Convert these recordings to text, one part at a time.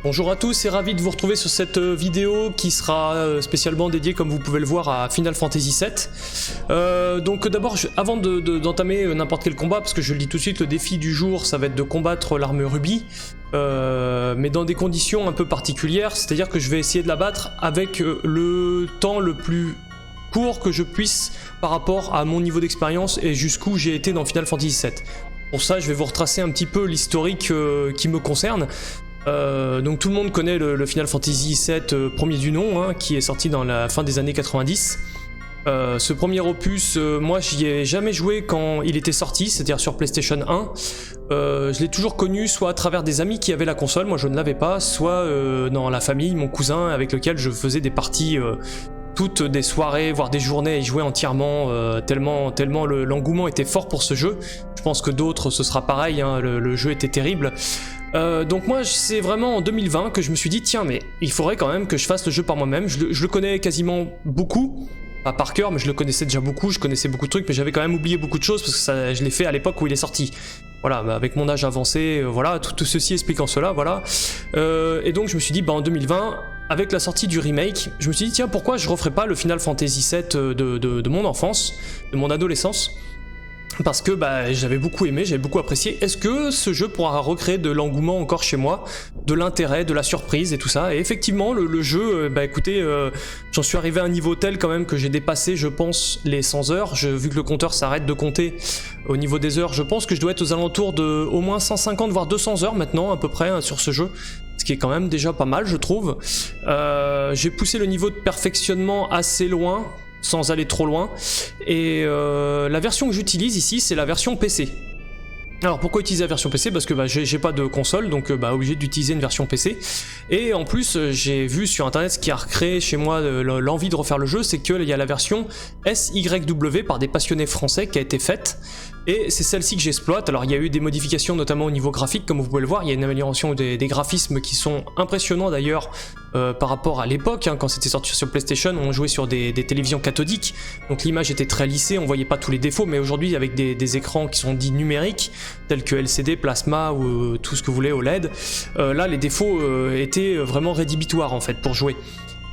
Bonjour à tous et ravi de vous retrouver sur cette vidéo qui sera spécialement dédiée, comme vous pouvez le voir, à Final Fantasy VII. Donc d'abord, avant d'entamer n'importe quel combat, parce que je le dis tout de suite, le défi du jour ça va être de combattre l'arme rubis, mais dans des conditions un peu particulières, c'est-à-dire que je vais essayer de la battre avec le temps le plus court que je puisse par rapport à mon niveau d'expérience et jusqu'où j'ai été dans Final Fantasy VII. Pour ça, je vais vous retracer un petit peu l'historique qui me concerne. Donc tout le monde connaît le Final Fantasy VII premier du nom, hein, qui est sorti dans la fin des années 90. Ce premier opus, moi j'y ai jamais joué quand il était sorti, c'est-à-dire sur PlayStation 1. Je l'ai toujours connu soit à travers des amis qui avaient la console, moi je ne l'avais pas, soit dans la famille, mon cousin avec lequel je faisais des parties toutes des soirées, voire des journées à y jouer entièrement, tellement l'engouement était fort pour ce jeu. Je pense que d'autres ce sera pareil, hein, le jeu était terrible. Donc moi c'est vraiment en 2020 que je me suis dit tiens, mais il faudrait quand même que je fasse le jeu par moi-même. Je le connais quasiment beaucoup, pas par cœur, mais je le connaissais déjà beaucoup, je connaissais beaucoup de trucs, mais j'avais quand même oublié beaucoup de choses parce que je l'ai fait à l'époque où il est sorti. Voilà, bah avec mon âge avancé, voilà, tout ceci expliquant cela, voilà. Et donc je me suis dit, bah en 2020, avec la sortie du remake, je me suis dit tiens, pourquoi je referais pas le Final Fantasy VII de mon enfance, de mon adolescence, parce que bah, j'avais beaucoup aimé, j'avais beaucoup apprécié. Est-ce que ce jeu pourra recréer de l'engouement encore chez moi, de l'intérêt, de la surprise et tout ça? Et effectivement, le jeu, bah écoutez, j'en suis arrivé à un niveau tel quand même que j'ai dépassé, je pense, les 100 heures. Vu que le compteur s'arrête de compter au niveau des heures, je pense que je dois être aux alentours de au moins 150 voire 200 heures maintenant à peu près hein, sur ce jeu. Ce qui est quand même déjà pas mal, je trouve. J'ai poussé le niveau de perfectionnement assez loin, sans aller trop loin, et la version que j'utilise ici c'est la version PC. Alors pourquoi utiliser la version PC? Parce que bah, j'ai pas de console, donc obligé d'utiliser une version PC. Et en plus j'ai vu sur internet ce qui a recréé chez moi l'envie de refaire le jeu, c'est qu'il y a la version SYW par des passionnés français qui a été faite. Et c'est celle-ci que j'exploite. Alors il y a eu des modifications notamment au niveau graphique, comme vous pouvez le voir, il y a une amélioration des graphismes qui sont impressionnants d'ailleurs par rapport à l'époque, hein, quand c'était sorti sur PlayStation, on jouait sur des télévisions cathodiques, donc l'image était très lissée, on voyait pas tous les défauts, mais aujourd'hui avec des écrans qui sont dits numériques, tels que LCD, Plasma ou tout ce que vous voulez, OLED, là les défauts étaient vraiment rédhibitoires en fait pour jouer.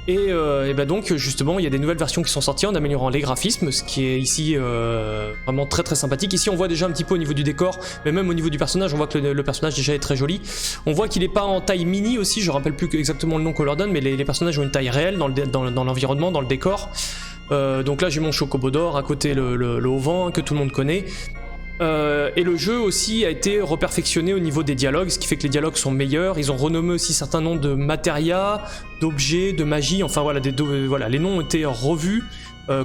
Et ben donc justement il y a des nouvelles versions qui sont sorties en améliorant les graphismes, ce qui est ici vraiment très très sympathique. Ici on voit déjà un petit peu au niveau du décor, mais même au niveau du personnage, on voit que le personnage déjà est très joli. On voit qu'il est pas en taille mini aussi, je rappelle plus exactement le nom qu'on leur donne, mais les personnages ont une taille réelle dans l'environnement, dans le décor. Donc là j'ai mon Chocobo d'or, à côté le Haut-Vent que tout le monde connaît. Et le jeu aussi a été reperfectionné au niveau des dialogues, ce qui fait que les dialogues sont meilleurs. Ils ont renommé aussi certains noms de matéria, d'objets, de magie, enfin voilà, voilà, les noms ont été revus,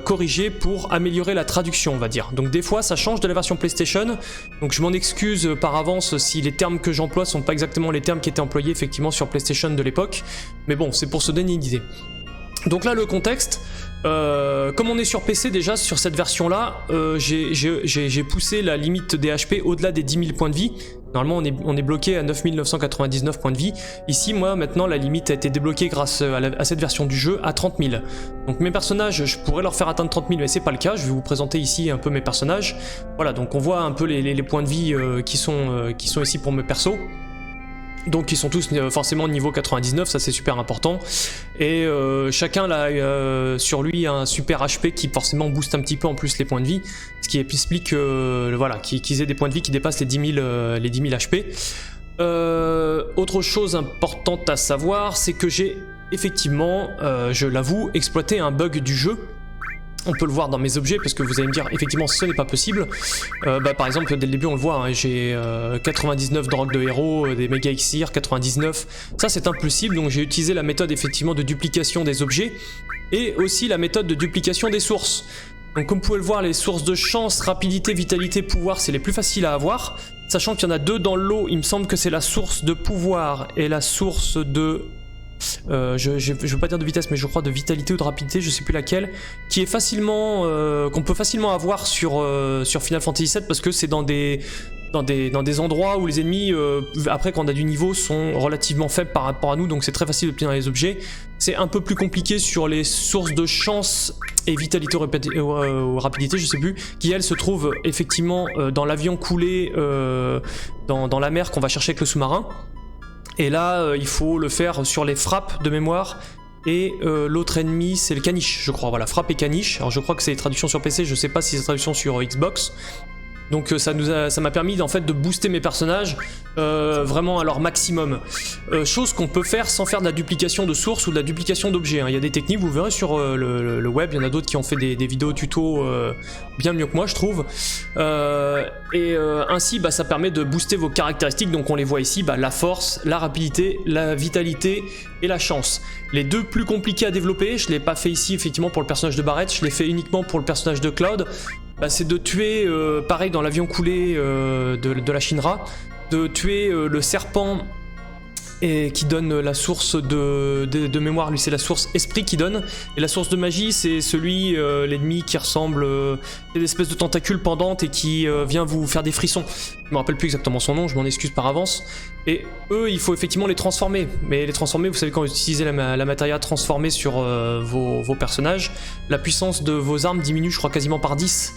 corrigés pour améliorer la traduction, on va dire. Donc des fois ça change de la version PlayStation, donc je m'en excuse par avance si les termes que j'emploie sont pas exactement les termes qui étaient employés effectivement sur PlayStation de l'époque, mais bon, c'est pour se donner une idée. Donc là le contexte, comme on est sur PC déjà, sur cette version là, j'ai poussé la limite des HP au-delà des 10 000 points de vie. Normalement on est bloqué à 9 999 points de vie. Ici moi maintenant la limite a été débloquée grâce à cette version du jeu à 30 000. Donc mes personnages, je pourrais leur faire atteindre 30 000 mais c'est pas le cas. Je vais vous présenter ici un peu mes personnages. Voilà, donc on voit un peu les points de vie qui sont ici pour mes persos. Donc ils sont tous forcément niveau 99, ça c'est super important. Et chacun là sur lui a un super HP qui forcément booste un petit peu en plus les points de vie, ce qui explique voilà, qu'ils aient des points de vie qui dépassent les 10 000 HP. Autre chose importante à savoir, c'est que j'ai effectivement, je l'avoue, exploité un bug du jeu. On peut le voir dans mes objets parce que vous allez me dire effectivement ce n'est pas possible. Par exemple dès le début on le voit, hein, j'ai 99 drogues de héros, des méga elixirs, 99. Ça c'est impossible, donc j'ai utilisé la méthode effectivement de duplication des objets et aussi la méthode de duplication des sources. Donc comme vous pouvez le voir, les sources de chance, rapidité, vitalité, pouvoir, c'est les plus faciles à avoir. Sachant qu'il y en a deux dans le lot, il me semble que c'est la source de pouvoir et la source de... je veux pas dire de vitesse, mais je crois de vitalité ou de rapidité, je sais plus laquelle, qui est facilement qu'on peut facilement avoir sur Final Fantasy VII parce que c'est dans des endroits où les ennemis après quand on a du niveau sont relativement faibles par rapport à nous, donc c'est très facile d'obtenir les objets. C'est un peu plus compliqué sur les sources de chance et vitalité ou rapidité, je sais plus, qui elles se trouvent effectivement dans l'avion coulé dans la mer qu'on va chercher avec le sous-marin. Et là, il faut le faire sur les frappes de mémoire. Et l'autre ennemi, c'est le caniche, je crois. Voilà, frappe et caniche. Alors je crois que c'est les traductions sur PC, je sais pas si c'est les traductions sur Xbox. Donc ça m'a permis en fait de booster mes personnages vraiment à leur maximum. Chose qu'on peut faire sans faire de la duplication de sources ou de la duplication d'objets. Hein. Il y a des techniques, vous verrez sur le web, il y en a d'autres qui ont fait des vidéos tuto bien mieux que moi je trouve. Ainsi ça permet de booster vos caractéristiques, donc on les voit ici, la force, la rapidité, la vitalité et la chance. Les deux plus compliqués à développer, je ne l'ai pas fait ici effectivement pour le personnage de Barrett, je l'ai fait uniquement pour le personnage de Cloud. C'est de tuer, pareil dans l'avion coulé de la Shinra, de tuer le serpent et qui donne la source de mémoire, lui c'est la source esprit qui donne, et la source de magie c'est celui, l'ennemi qui ressemble à une espèce de tentacule pendante et qui vient vous faire des frissons. Je me rappelle plus exactement son nom, je m'en excuse par avance. Et eux, il faut effectivement les transformer. Mais les transformer, vous savez, quand vous utilisez la matéria transformée sur vos personnages, la puissance de vos armes diminue, je crois, quasiment par 10.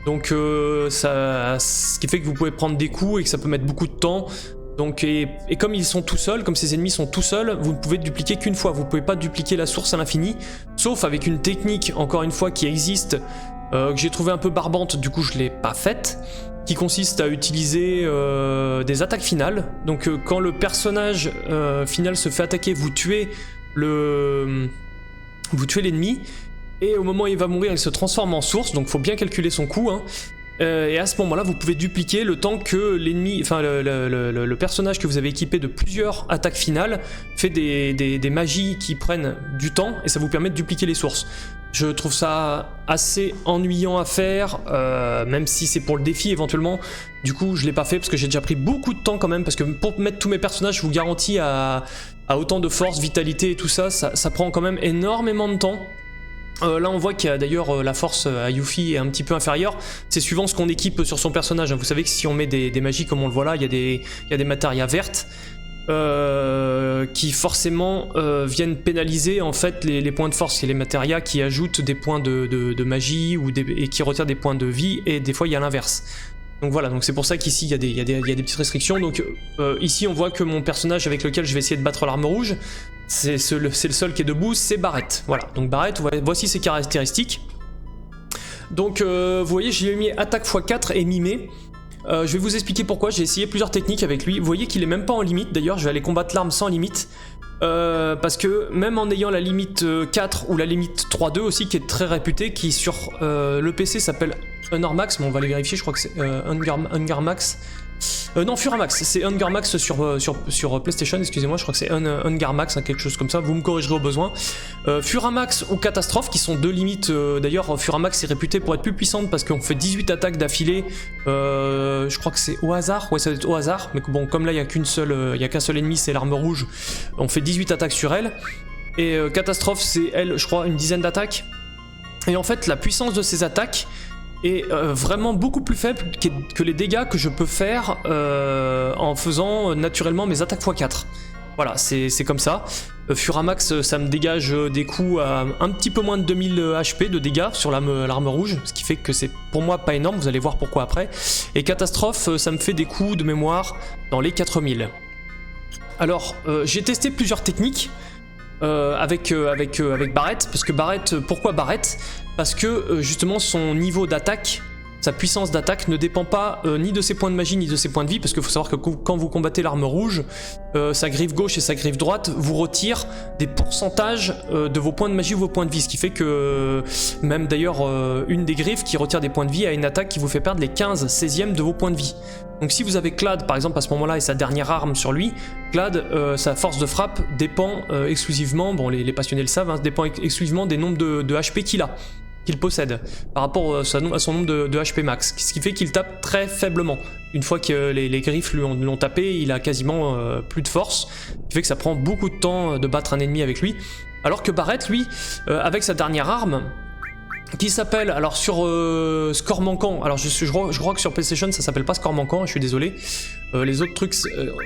Donc ce qui fait que vous pouvez prendre des coups et que ça peut mettre beaucoup de temps. Donc, et comme ils sont tout seuls, comme ces ennemis sont tout seuls, vous ne pouvez dupliquer qu'une fois. Vous ne pouvez pas dupliquer la source à l'infini, sauf avec une technique, encore une fois, qui existe, que j'ai trouvé un peu barbante, du coup je ne l'ai pas faite, qui consiste à utiliser des attaques finales. Donc quand le personnage final se fait attaquer, vous tuez l'ennemi, et au moment où il va mourir, il se transforme en source, donc il faut bien calculer son coût, hein. Et à ce moment-là, vous pouvez dupliquer le temps que l'ennemi, enfin le personnage que vous avez équipé de plusieurs attaques finales fait des magies qui prennent du temps, et ça vous permet de dupliquer les sources. Je trouve ça assez ennuyant à faire, même si c'est pour le défi éventuellement. Du coup, je l'ai pas fait parce que j'ai déjà pris beaucoup de temps quand même, parce que pour mettre tous mes personnages, je vous garantis à autant de force, vitalité et tout ça, ça prend quand même énormément de temps. Là on voit qu'il y a d'ailleurs la force à Yuffie est un petit peu inférieure, c'est suivant ce qu'on équipe sur son personnage. Vous savez que si on met des magies comme on le voit là, il y a des matérias vertes qui forcément viennent pénaliser en fait les points de force. Il y a les matérias qui ajoutent des points de magie et qui retirent des points de vie, et des fois il y a l'inverse. Donc voilà, donc c'est pour ça qu'ici il y a des petites restrictions. Donc ici on voit que mon personnage avec lequel je vais essayer de battre l'arme rouge, c'est le seul qui est debout, c'est Barrett. Voilà, donc Barrett, voici ses caractéristiques. Donc vous voyez, je lui ai mis attaque x4 et mimé. Je vais vous expliquer pourquoi, j'ai essayé plusieurs techniques avec lui. Vous voyez qu'il est même pas en limite, d'ailleurs je vais aller combattre l'arme sans limite. Parce que même en ayant la limite 4 ou la limite 3-2 aussi, qui est très réputée, qui sur le PC s'appelle Hungermax, mais on va aller vérifier, je crois que c'est Hungermax. Non, Furamax, c'est Hungermax sur PlayStation, excusez-moi, je crois que c'est Hungermax, hein, quelque chose comme ça, vous me corrigerez au besoin. Furamax ou Catastrophe, qui sont deux limites, d'ailleurs Furamax est réputée pour être plus puissante parce qu'on fait 18 attaques d'affilée, je crois que c'est au hasard, ouais ça doit être au hasard, mais bon, comme là il n'y a qu'un seul ennemi, c'est l'arme rouge, on fait 18 attaques sur elle, et Catastrophe c'est elle, je crois, une dizaine d'attaques, et en fait la puissance de ces attaques est vraiment beaucoup plus faible que les dégâts que je peux faire en faisant naturellement mes attaques x4. Voilà, c'est comme ça. Furamax, ça me dégage des coups à un petit peu moins de 2000 HP de dégâts sur l'arme rouge, ce qui fait que c'est pour moi pas énorme, vous allez voir pourquoi après. Et Catastrophe, ça me fait des coups de mémoire dans les 4000. Alors, j'ai testé plusieurs techniques avec Barrett, parce que Barrett, pourquoi Barrett ? Parce que justement son niveau d'attaque, sa puissance d'attaque ne dépend pas ni de ses points de magie ni de ses points de vie, parce qu'il faut savoir que quand vous combattez l'arme rouge, sa griffe gauche et sa griffe droite vous retirent des pourcentages de vos points de magie ou vos points de vie, ce qui fait que même d'ailleurs une des griffes qui retire des points de vie a une attaque qui vous fait perdre les 15/16e de vos points de vie. Donc si vous avez Clad par exemple à ce moment-là et sa dernière arme sur lui, Clad, sa force de frappe dépend exclusivement, bon les passionnés le savent, hein, dépend exclusivement des nombres de HP qu'il possède par rapport à son nombre de HP max, ce qui fait qu'il tape très faiblement. Une fois que les griffes lui l'ont tapé, il a quasiment plus de force, ce qui fait que ça prend beaucoup de temps de battre un ennemi avec lui, alors que Barrett lui, avec sa dernière arme, qui s'appelle, alors sur score manquant, alors je crois que sur PlayStation ça s'appelle pas score manquant, je suis désolé, les autres trucs,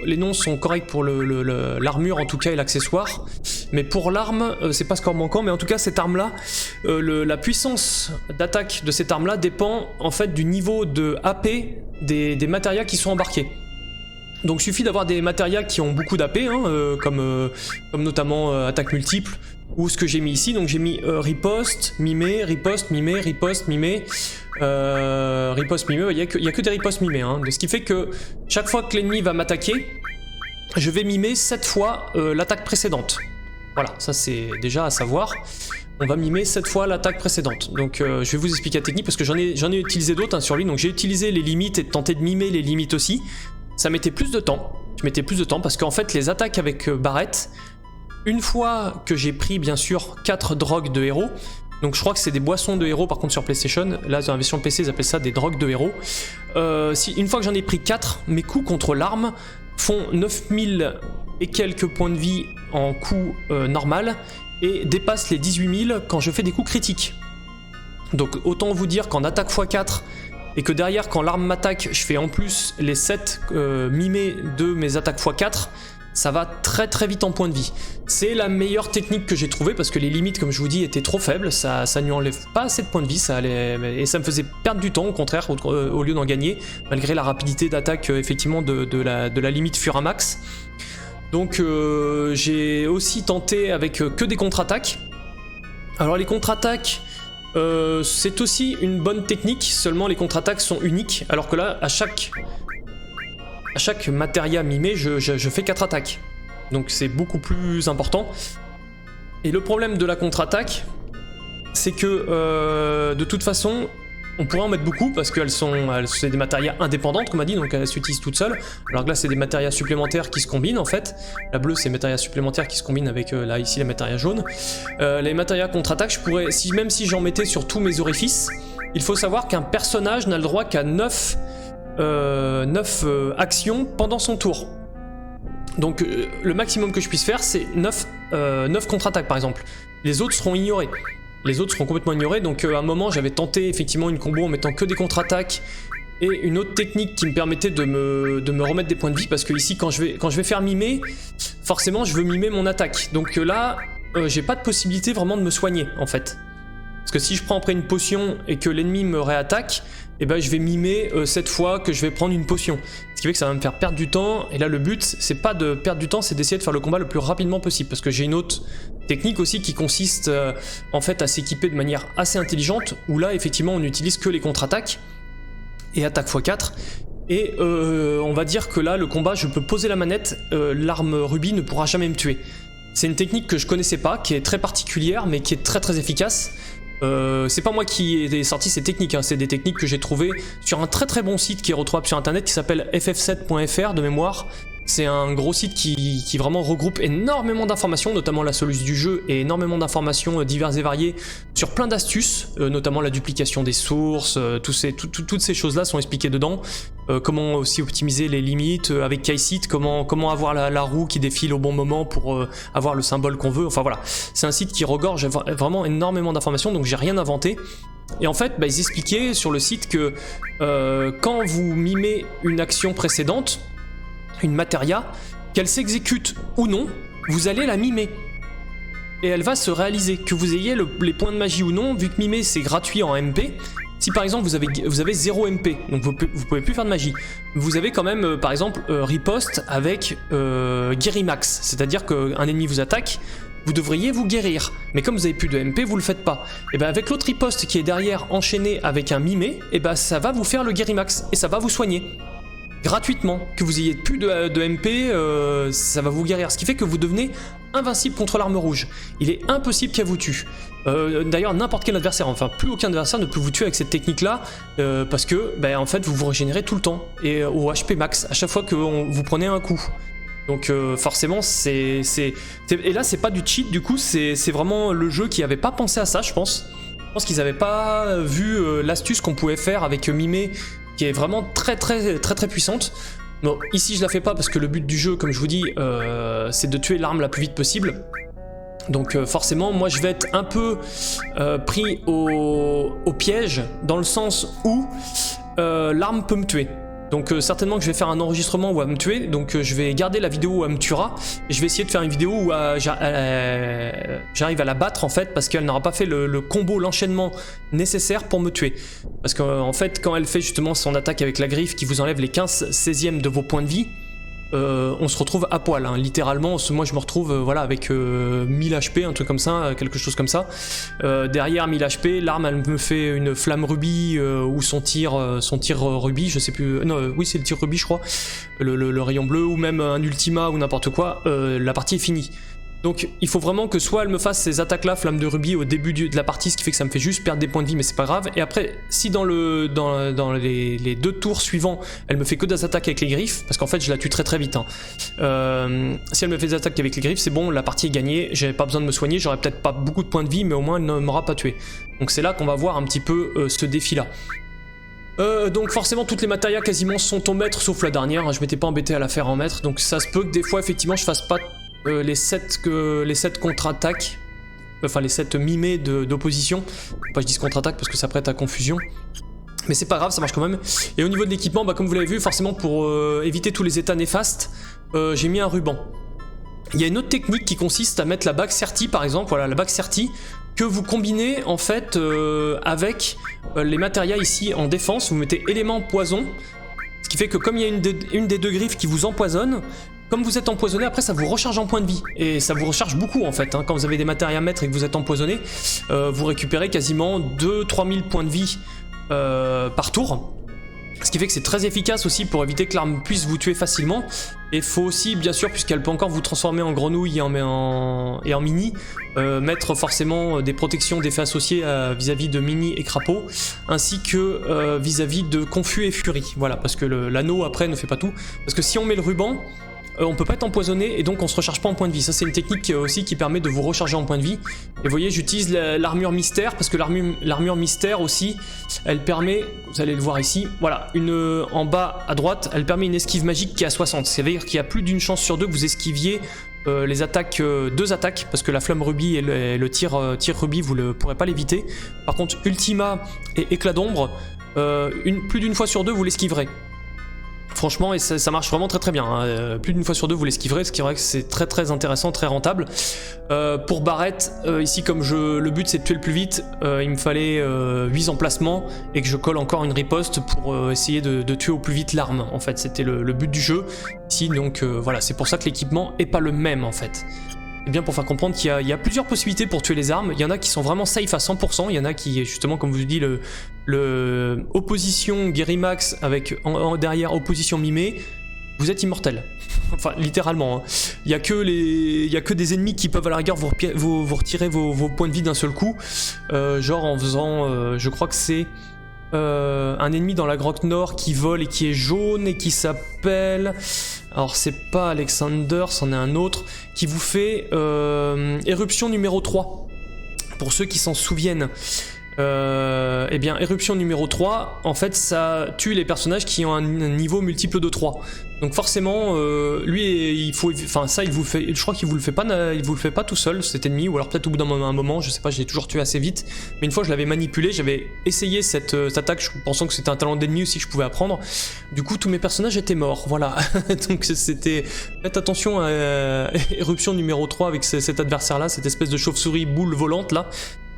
les noms sont corrects pour l'armure en tout cas et l'accessoire, mais pour l'arme c'est pas score manquant, mais en tout cas cette arme là, la puissance d'attaque de cette arme là dépend en fait du niveau de AP des matérias qui sont embarqués. Donc il suffit d'avoir des matérias qui ont beaucoup d'AP, hein, comme notamment attaque multiple, ou ce que j'ai mis ici. Donc j'ai mis riposte, mimer, riposte, mimer, riposte, mimer, riposte, mimer. Il y a que des ripostes mimés, hein. Ce qui fait que chaque fois que l'ennemi va m'attaquer, je vais mimer 7 fois l'attaque précédente. Voilà, ça c'est déjà à savoir. On va mimer 7 fois l'attaque précédente. Donc je vais vous expliquer la technique parce que j'en ai utilisé d'autres, hein, sur lui. Donc j'ai utilisé les limites et tenté de mimer les limites aussi. Ça mettait plus de temps. Je mettais plus de temps parce qu'en fait les attaques avec Barrett, une fois que j'ai pris bien sûr 4 drogues de héros, donc je crois que c'est des boissons de héros par contre sur PlayStation, là dans la version PC ils appellent ça des drogues de héros. Une fois que j'en ai pris 4, mes coups contre l'arme font 9000 et quelques points de vie en coup normal et dépassent les 18 000 quand je fais des coups critiques. Donc autant vous dire qu'en attaque x4 et que derrière quand l'arme m'attaque je fais en plus les 7 mimés de mes attaques x4, ça va très très vite en points de vie. C'est la meilleure technique que j'ai trouvée parce que les limites comme je vous dis étaient trop faibles, ça ne lui enlève pas assez de points de vie, et ça me faisait perdre du temps au contraire au lieu d'en gagner, malgré la rapidité d'attaque effectivement de la limite Furamax. Donc j'ai aussi tenté avec que des contre-attaques. Alors les contre-attaques, c'est aussi une bonne technique, seulement les contre-attaques sont uniques, alors que là, à chaque matéria mimé, je fais 4 attaques. Donc c'est beaucoup plus important. Et le problème de la contre-attaque, c'est que de toute façon, on pourrait en mettre beaucoup parce que c'est des matérias indépendantes, comme on a dit, donc elles s'utilisent toutes seules. Alors que là, c'est des matérias supplémentaires qui se combinent en fait. La bleue, c'est matérias supplémentaires qui se combinent avec là ici la matérias jaune. Les matérias contre-attaque, je pourrais, même si j'en mettais sur tous mes orifices, il faut savoir qu'un personnage n'a le droit qu'à 9 actions pendant son tour. Donc le maximum que je puisse faire c'est 9 contre-attaques par exemple. Les autres seront ignorés. Les autres seront complètement ignorés, donc à un moment j'avais tenté effectivement une combo en mettant que des contre-attaques et une autre technique qui me permettait de me remettre des points de vie parce que ici quand je vais faire mimer, forcément je veux mimer mon attaque. Donc là j'ai pas de possibilité vraiment de me soigner en fait. Parce que si je prends après une potion et que l'ennemi me réattaque, et ben je vais mimer cette fois que je vais prendre une potion. Ce qui fait que ça va me faire perdre du temps, et là le but c'est pas de perdre du temps, c'est d'essayer de faire le combat le plus rapidement possible. Parce que j'ai une autre technique aussi qui consiste en fait à s'équiper de manière assez intelligente, où là effectivement on n'utilise que les contre-attaques, et attaque x4. Et on va dire que là le combat je peux poser la manette, l'arme rubis ne pourra jamais me tuer. C'est une technique que je connaissais pas, qui est très particulière mais qui est très très efficace. C'est pas moi qui ai sorti ces techniques, hein, c'est des techniques que j'ai trouvées sur un très très bon site qui est retrouvable sur internet qui s'appelle ff7.fr de mémoire. C'est un gros site qui vraiment regroupe énormément d'informations, notamment la soluce du jeu et énormément d'informations diverses et variées sur plein d'astuces, notamment la duplication des sources, toutes ces choses-là sont expliquées dedans. Comment aussi optimiser les limites avec Kaisit, comment avoir la roue qui défile au bon moment pour avoir le symbole qu'on veut, enfin voilà. C'est un site qui regorge vraiment énormément d'informations, donc j'ai rien inventé. Et en fait, ils expliquaient sur le site que quand vous mimez une action précédente, une matéria, qu'elle s'exécute ou non, vous allez la mimer. Et elle va se réaliser. Que vous ayez les points de magie ou non, vu que mimer c'est gratuit en MP, si par exemple vous avez 0 MP, donc vous pouvez plus faire de magie, vous avez quand même par exemple riposte avec guérimax, c'est-à-dire qu'un ennemi vous attaque, vous devriez vous guérir, mais comme vous avez plus de MP, vous le faites pas. Et ben avec l'autre riposte qui est derrière enchaîné avec un mimé, et ben ça va vous faire le guérimax et ça va vous soigner. Gratuitement, que vous ayez plus de MP, ça va vous guérir, ce qui fait que vous devenez invincible contre l'arme rouge. Il est impossible qu'elle vous tue. D'ailleurs, n'importe quel adversaire, enfin plus aucun adversaire ne peut vous tuer avec cette technique-là, parce que, en fait, vous vous régénérez tout le temps, et au HP max, à chaque fois que vous prenez un coup. Donc forcément, et là, c'est pas du cheat, du coup, c'est vraiment le jeu qui avait pas pensé à ça, je pense. Je pense qu'ils avaient pas vu l'astuce qu'on pouvait faire avec Mimé, qui est vraiment très puissante. Bon, ici je la fais pas parce que le but du jeu, comme je vous dis, c'est de tuer l'arme la plus vite possible. Donc forcément, moi je vais être un peu pris au piège, dans le sens où l'arme peut me tuer. Donc certainement que je vais faire un enregistrement où elle va me tuer, donc je vais garder la vidéo où elle me tuera, et je vais essayer de faire une vidéo où j'arrive à la battre en fait, parce qu'elle n'aura pas fait le combo, l'enchaînement nécessaire pour me tuer. Parce qu'en fait, quand elle fait justement son attaque avec la griffe qui vous enlève les 15/16e de vos points de vie, on se retrouve à poil, hein. Littéralement, moi je me retrouve voilà, avec 1000 HP, un truc comme ça, quelque chose comme ça. Derrière 1000 HP, l'arme elle me fait une flamme rubis ou son tir rubis, je sais plus, non, oui c'est le tir rubis je crois, le rayon bleu, ou même un ultima ou n'importe quoi, la partie est finie. Donc il faut vraiment que soit elle me fasse ces attaques là, flamme de rubis au début de la partie, ce qui fait que ça me fait juste perdre des points de vie mais c'est pas grave, et après si dans les 2 tours suivants elle me fait que des attaques avec les griffes, parce qu'en fait je la tue très vite, hein. Si elle me fait des attaques avec les griffes c'est bon, la partie est gagnée, j'avais pas besoin de me soigner, j'aurais peut-être pas beaucoup de points de vie mais au moins elle ne m'aura pas tué. Donc c'est là qu'on va voir un petit peu ce défi là. Donc forcément toutes les matérias quasiment sont au mètre sauf la dernière, hein. Je m'étais pas embêté à la faire en mètre, donc ça se peut que des fois effectivement je fasse pas les 7 contre-attaques, enfin les 7 mimés d'opposition, pas je dis contre-attaque parce que ça prête à confusion, mais c'est pas grave, ça marche quand même. Et au niveau de l'équipement, bah, comme vous l'avez vu, forcément pour éviter tous les états néfastes, j'ai mis un ruban. Il y a une autre technique qui consiste à mettre la bague Certi par exemple, voilà la bague Certi, que vous combinez en fait avec les matérias ici en défense, vous mettez élément poison, ce qui fait que comme il y a une des 2 griffes qui vous empoisonne, comme vous êtes empoisonné, après ça vous recharge en points de vie. Et ça vous recharge beaucoup en fait, hein. Quand vous avez des matérias à mettre et que vous êtes empoisonné, vous récupérez quasiment 2-3 000 points de vie par tour. Ce qui fait que c'est très efficace aussi pour éviter que l'arme puisse vous tuer facilement. Et faut aussi, bien sûr, puisqu'elle peut encore vous transformer en grenouille et en mini, mettre forcément des protections d'effets associés vis-à-vis de mini et crapaud, ainsi que vis-à-vis de confus et furie. Voilà, parce que l'anneau après ne fait pas tout. Parce que si on met le ruban, on peut pas être empoisonné et donc on se recharge pas en points de vie. Ça c'est une technique aussi qui permet de vous recharger en points de vie. Et vous voyez, j'utilise l'armure mystère parce que l'armure mystère aussi, elle permet, vous allez le voir ici, voilà, en bas à droite, elle permet une esquive magique qui est à 60. C'est-à-dire qu'il y a plus d'une chance sur 2 que vous esquiviez les attaques, 2 attaques, parce que la flamme rubis et le tir rubis, vous ne pourrez pas l'éviter. Par contre, ultima et éclat d'ombre, plus d'une fois sur 2 vous l'esquiverez. Franchement, et ça marche vraiment très bien, hein. Plus d'une fois sur 2 vous l'esquiverez, ce qui est vrai que c'est très intéressant, très rentable. Pour Barrett, ici comme le but c'est de tuer le plus vite, il me fallait 8 emplacements et que je colle encore une riposte pour essayer de tuer au plus vite l'arme. En fait c'était le but du jeu ici, donc voilà, c'est pour ça que l'équipement est pas le même en fait. Et bien pour faire comprendre qu'il y a plusieurs possibilités pour tuer les armes. Il y en a qui sont vraiment safe à 100%, il y en a qui justement comme je vous dis le opposition Guérimax avec derrière opposition mimée, vous êtes immortel. Enfin littéralement, hein. Il y a que des ennemis qui peuvent à la rigueur vous retirer vos points de vie d'un seul coup, genre en faisant, je crois que c'est un ennemi dans la grotte nord qui vole et qui est jaune et qui s'appelle... Alors c'est pas Alexander, c'en est un autre, qui vous fait éruption numéro 3. Pour ceux qui s'en souviennent, eh bien éruption numéro 3, en fait ça tue les personnages qui ont un niveau multiple de 3. Donc forcément, lui, il vous fait, je crois qu'il vous le fait pas tout seul cet ennemi, ou alors peut-être au bout d'un moment, je sais pas, je l'ai toujours tué assez vite. Mais une fois je l'avais manipulé, j'avais essayé cette attaque, pensant que c'était un talent d'ennemi aussi que je pouvais apprendre. Du coup tous mes personnages étaient morts, voilà. Donc c'était, faites attention à éruption numéro 3 avec cet adversaire là, cette espèce de chauve-souris boule volante là,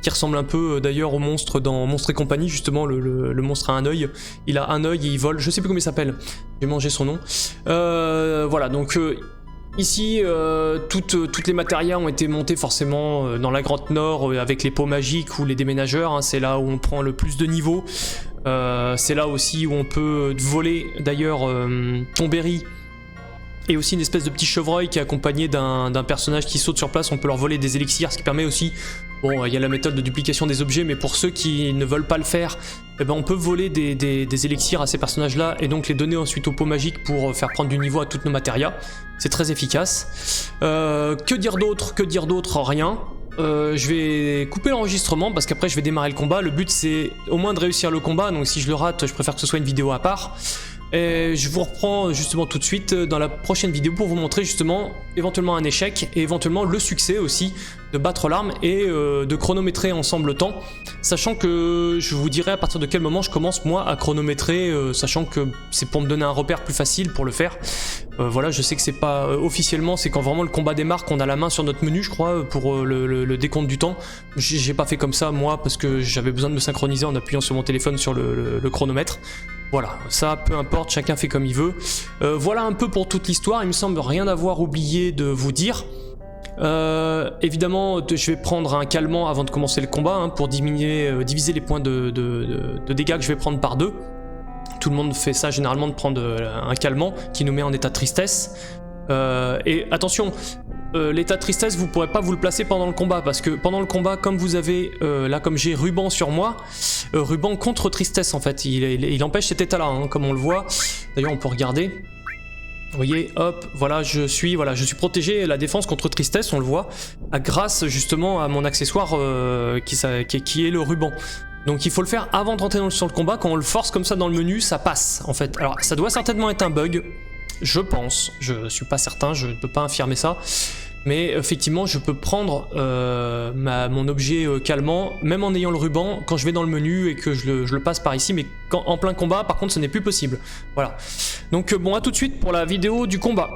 qui ressemble un peu d'ailleurs au monstre dans Monstres et compagnie, justement, le monstre a un œil, il a un œil et il vole, je sais plus comment il s'appelle, j'ai mangé son nom. Voilà, donc ici, toutes les matérias ont été montées forcément dans la grotte nord avec les pots magiques ou les déménageurs, hein, c'est là où on prend le plus de niveaux, c'est là aussi où on peut voler d'ailleurs Tombéry. Et aussi une espèce de petit chevreuil qui est accompagné d'un personnage qui saute sur place, on peut leur voler des élixirs, ce qui permet aussi, bon il y a la méthode de duplication des objets, mais pour ceux qui ne veulent pas le faire, eh ben on peut voler des élixirs à ces personnages là et donc les donner ensuite au pot magique pour faire prendre du niveau à toutes nos matérias. C'est très efficace. Que dire d'autre? Rien. Je vais couper l'enregistrement parce qu'après je vais démarrer le combat. Le but c'est au moins de réussir le combat, donc si je le rate je préfère que ce soit une vidéo à part. Et je vous reprends justement tout de suite dans la prochaine vidéo pour vous montrer justement éventuellement un échec et éventuellement le succès aussi de battre l'arme et de chronométrer ensemble le temps, sachant que je vous dirai à partir de quel moment je commence moi à chronométrer, sachant que c'est pour me donner un repère plus facile pour le faire. Voilà, je sais que c'est pas officiellement, c'est quand vraiment le combat démarre qu'on a la main sur notre menu, je crois, pour le décompte du temps. J'ai pas fait comme ça moi parce que j'avais besoin de me synchroniser en appuyant sur mon téléphone sur le chronomètre. Voilà, ça peu importe, chacun fait comme il veut. Voilà un peu pour toute l'histoire, il me semble rien avoir oublié de vous dire. Évidemment, je vais prendre un calmant avant de commencer le combat hein, pour diviser les points de dégâts que je vais prendre par 2. Tout le monde fait ça généralement de prendre un calmant qui nous met en état de tristesse. Et attention, l'état de tristesse, vous pourrez pas vous le placer pendant le combat parce que pendant le combat, comme vous avez là, comme j'ai ruban sur moi, ruban contre tristesse en fait, il empêche cet état-là, hein, comme on le voit. D'ailleurs, on peut regarder. Vous voyez, hop, voilà, je suis protégé la défense contre tristesse, on le voit, grâce justement à mon accessoire qui est le ruban. Donc il faut le faire avant de rentrer sur le combat, quand on le force comme ça dans le menu, ça passe en fait. Alors ça doit certainement être un bug, je pense, je suis pas certain, je ne peux pas affirmer ça. Mais effectivement, je peux prendre mon objet calmant, même en ayant le ruban, quand je vais dans le menu et que je le passe par ici, mais en plein combat, par contre, ce n'est plus possible. Voilà. Donc bon, à tout de suite pour la vidéo du combat.